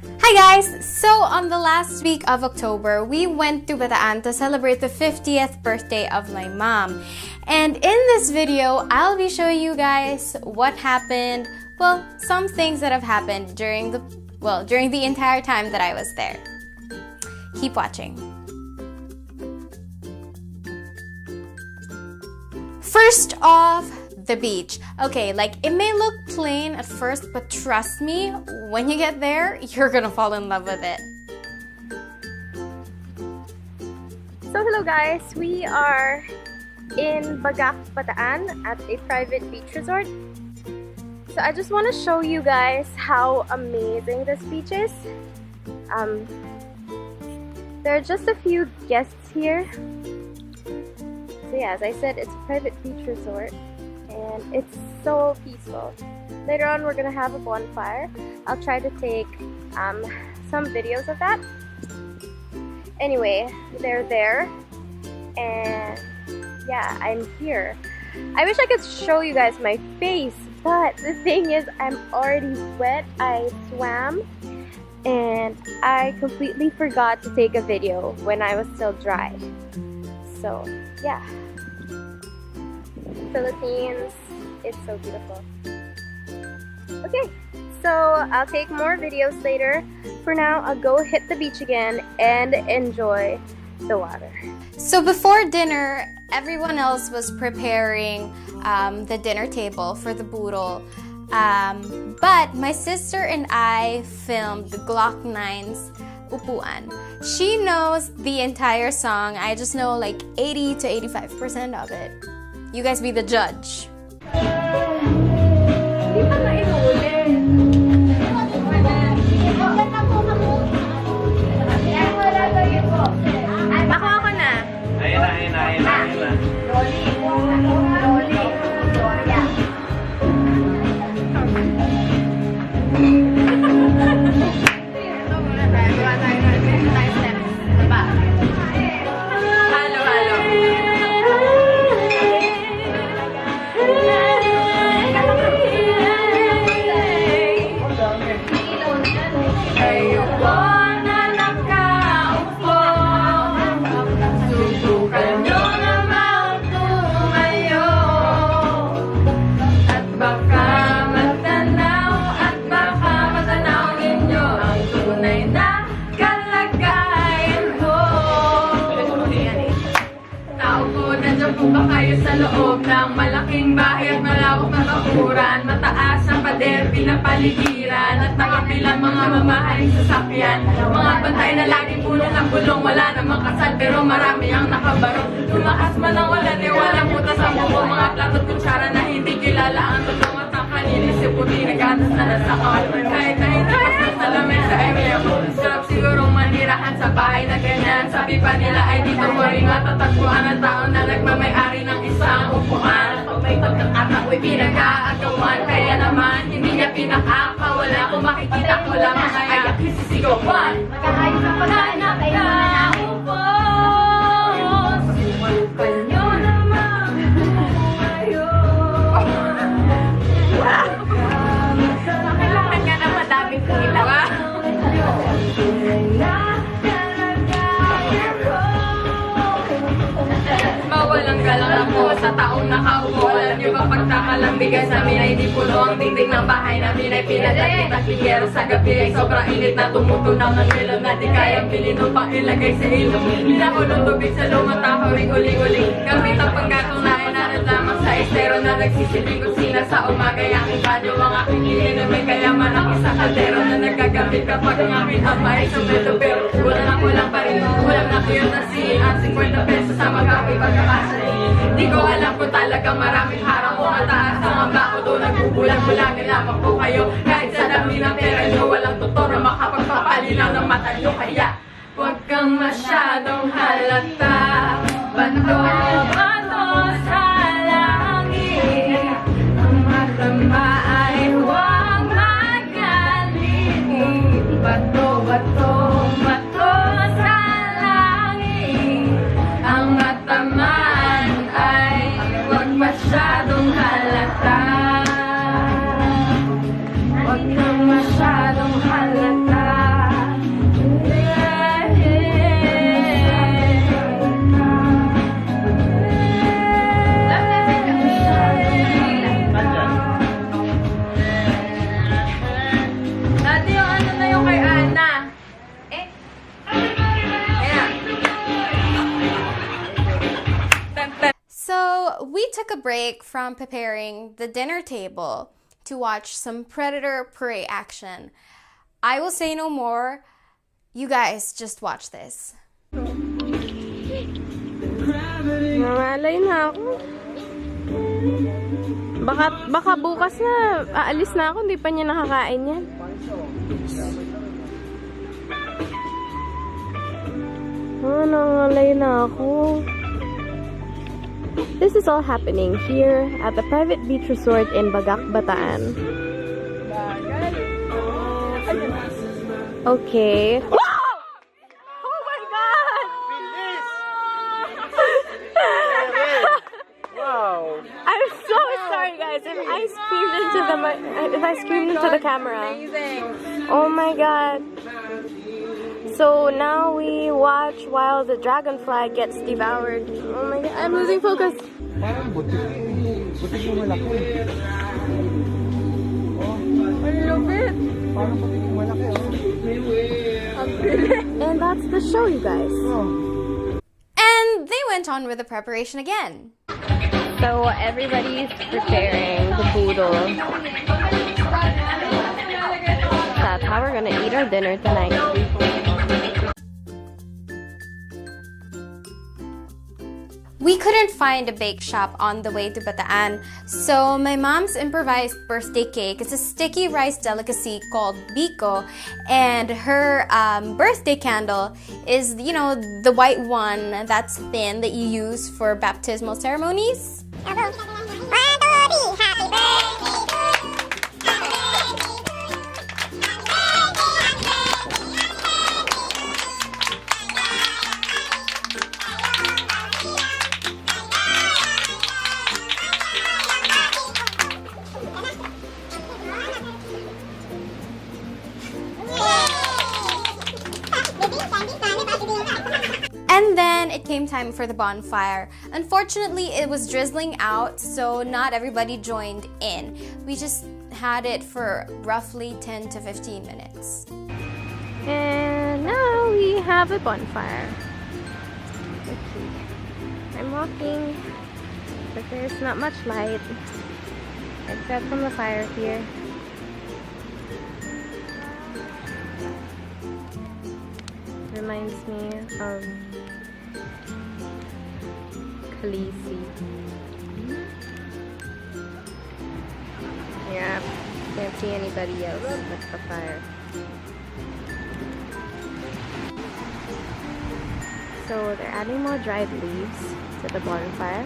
Hi guys! So on the last week of October, we went to Bataan to celebrate the 50th birthday of my mom. And in this video, I'll be showing you guys what happened, well, some things that have happened during the entire time that I was there. Keep watching. First off, the beach. Okay, like it may look plain at first, but trust me, when you get there, you're gonna fall in love with it. So hello guys, we are in Bagac, Bataan at a private beach resort. So I just want to show you guys how amazing this beach is. There are just a few guests here. So yeah, as I said, it's a private beach resort. And it's so peaceful. Later on, we're gonna have a bonfire. I'll try to take some videos of that. Anyway, they're there, and yeah, I'm here. I wish I could show you guys my face, but the thing is, I'm already wet. I swam, and I completely forgot to take a video when I was still dry. So yeah. Philippines, it's so beautiful. Okay, so I'll take more videos later. For now, I'll go hit the beach again and enjoy the water. So before dinner, everyone else was preparing the dinner table for the burol. But my sister and I filmed the Glock 9's Upuan. She knows the entire song. I just know like 80 to 85% of it. You guys be the judge. Nakuha ko na. Ayun na. Sa loob ng malaking bahay at malawak na bakuran, mataas ang pader, pinapaligiran at nakapilang mga mamahaling sasakyan. Mga bantay na laging puno ng bulong, wala namang kasal pero marami ang nakabarong. Lumakas man ang wala, di walang butas ang bubo, mga plato at kutsara na hindi kilala ang tulong at ang kanilis si puti, nagatas na nasakal. Kahit na hindi pasas na lamig sa email, sarap sigurong manirahan sa bahay na ganyan. Sabi pa nila ay dito mo rin matatagpuan ang tao na nagmamayari ng isang upuan. Pag may pagkakatao'y pinag-aagawan, kaya naman hindi niya pinakakawala. Kung makikita ko lamang ay ayak isisigawan. Magkakayos ang pagkahanap ay naupo. Subukan nyo naman ngayon. Kailangan nga na madaming kilaw. Mawalang galang ako sa taong nakaupo. Alam niyo ba pagtakalang bigay sa amin ay di puno ang dingding ng bahay namin ay pinadakit at ligero sa gabi ay sobrang init na tumutunaw ng ilaw na di kayang bilhin o pang ilagay sa ilong. Pinahulong tubig sa lumang taho ring uling-uling. Gamit ang panggatong na inarat lamang sa estero na nagsisilbing kusina sa umaga. Yaking banyo ang aking ininumin kaya man ang isang kaldero na nagagamit kapag ang aming ama ay sumeto. Pero walang pa rin, walang na kuyo na siin at 50 pesos sa magkapit pagkakasali. Di ko alam kung talagang maraming harang o mataas ang amba ko doon. Nagbubulang-bulangin lamang po kayo. Kahit sa dami ng pera nyo, walang tutor na makapagpapalinaw ng mata nyo. Kaya huwag kang masyadong halata. Bato-bato sa langit. Ang matama ay huwag magaling. Bato-bato sa langit. Ang mataman ay huwag masyadong halata. Huwag kang masyadong halata. ano na yung kay Ana. Eh? Ayan. So we took a break from preparing the dinner table to watch some predator prey action. I will say no more. You guys just watch this. Mamalay na ako. Baka bukas na aalis na ako, hindi pa niya nakakain yan. Nangalay na ako. This is all happening here at the private beach resort in Bagac, Bataan. Okay. Wow! Oh my God! Wow! I'm so sorry, guys. If I screamed into the camera. Oh my God! So now we watch while the dragonfly gets devoured. Oh my God! I'm losing focus. Parang butik mo malaki. Ang lupit. Parang butik mo malaki. And that's the show, you guys. And they went on with the preparation again. So everybody's preparing the boodle. That's how we're gonna eat our dinner tonight. We couldn't find a bake shop on the way to Bataan, so my mom's improvised birthday cake is a sticky rice delicacy called biko, and her birthday candle is, you know, the white one that's thin that you use for baptismal ceremonies. And then it came time for the bonfire. Unfortunately, it was drizzling out, so not everybody joined in. We just had it for roughly 10 to 15 minutes. And now we have a bonfire. Okay. I'm walking, but there's not much light except from the fire here. Reminds me of Khaleesi. Yeah, can't see anybody else but the fire. So they're adding more dried leaves to the bonfire.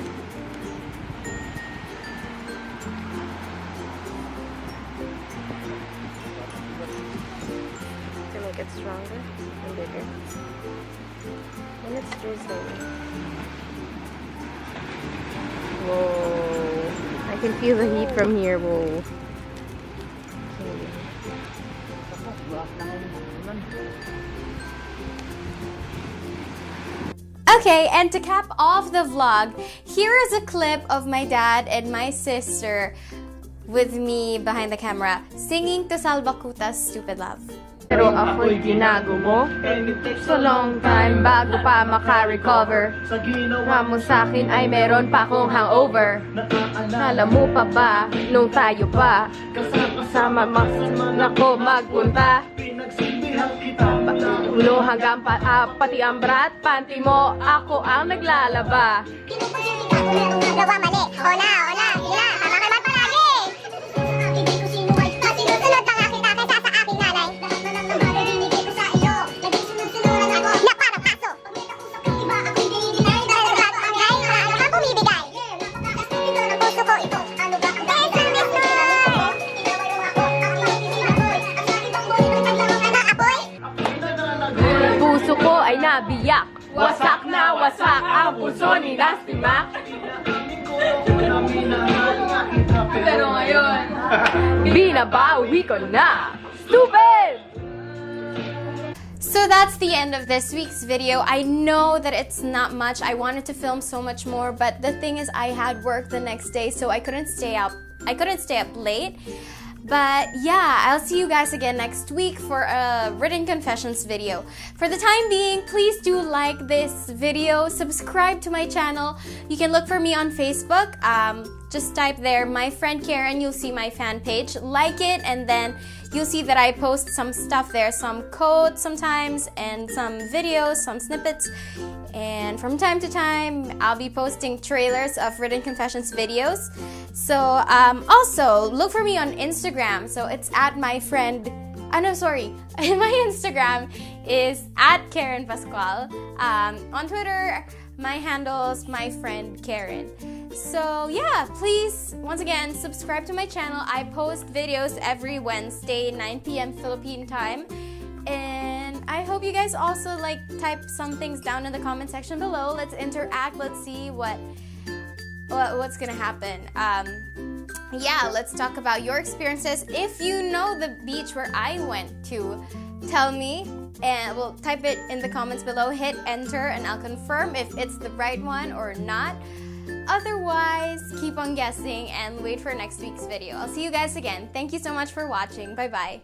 To make it stronger and bigger. And it's drizzling. Whoa. I can feel the heat from here. Whoa. Okay, and to cap off the vlog, here is a clip of my dad and my sister with me behind the camera singing to Salvacuta's Stupid Love. Pero ako'y ginagubo so long time bago pa maka-recover. Nga mo sa'kin ay meron pa akong hangover. Alam mo pa ba, nung tayo pa kasama ako magpunta. Ulo hanggang pati ang brat, panty mo, ako ang naglalaba. Gawa mali, ona, hila, tama ka man palagi. Hindi ko sinuway, sinusunod ang aking tatay sa aking nanay. Lahat na lang ng marinig ko sa iyo, naging sunod-sunuran ako na parang kaso. Pag may kausap ng iba, ako'y dinidinay. Dahil bago ang gay, paano ka bumibigay? Napakasipito ng puso ko ito, ano ba ang gay sa mister? Inawayo ako, ang pinag-isipan ko'y, ang sakit ang buhay ng naglaman na apoy. Puso ko ay nabiyak. Wasak na wasak ang puso ni Dusty Mac. Pero ngayon, Binabawi ko na. Stupid! So that's the end of this week's video. I know that it's not much. I wanted to film so much more, but the thing is I had work the next day, so I couldn't stay up late. But yeah, I'll see you guys again next week for a written confessions video. For the time being, please do like this video, subscribe to my channel. You can look for me on Facebook. Just type there, my friend Keren, you'll see my fan page. Like it, and then you'll see that I post some stuff there, some quotes sometimes, and some videos, some snippets. And from time to time, I'll be posting trailers of written confessions videos. So also look for me on Instagram. So it's at my friend. My Instagram is at Keren Pascual. On Twitter, my handle's my friend Keren. So yeah, please, once again, subscribe to my channel. I post videos every Wednesday, 9 p.m. Philippine time. And I hope you guys also type some things down in the comment section below. Let's interact. Let's see what's gonna happen. Yeah, let's talk about your experiences. If you know the beach where I went to, tell me, and we'll type it in the comments below. Hit enter and I'll confirm if it's the right one or not. Otherwise, keep on guessing and wait for next week's video. I'll see you guys again. Thank you so much for watching. Bye bye.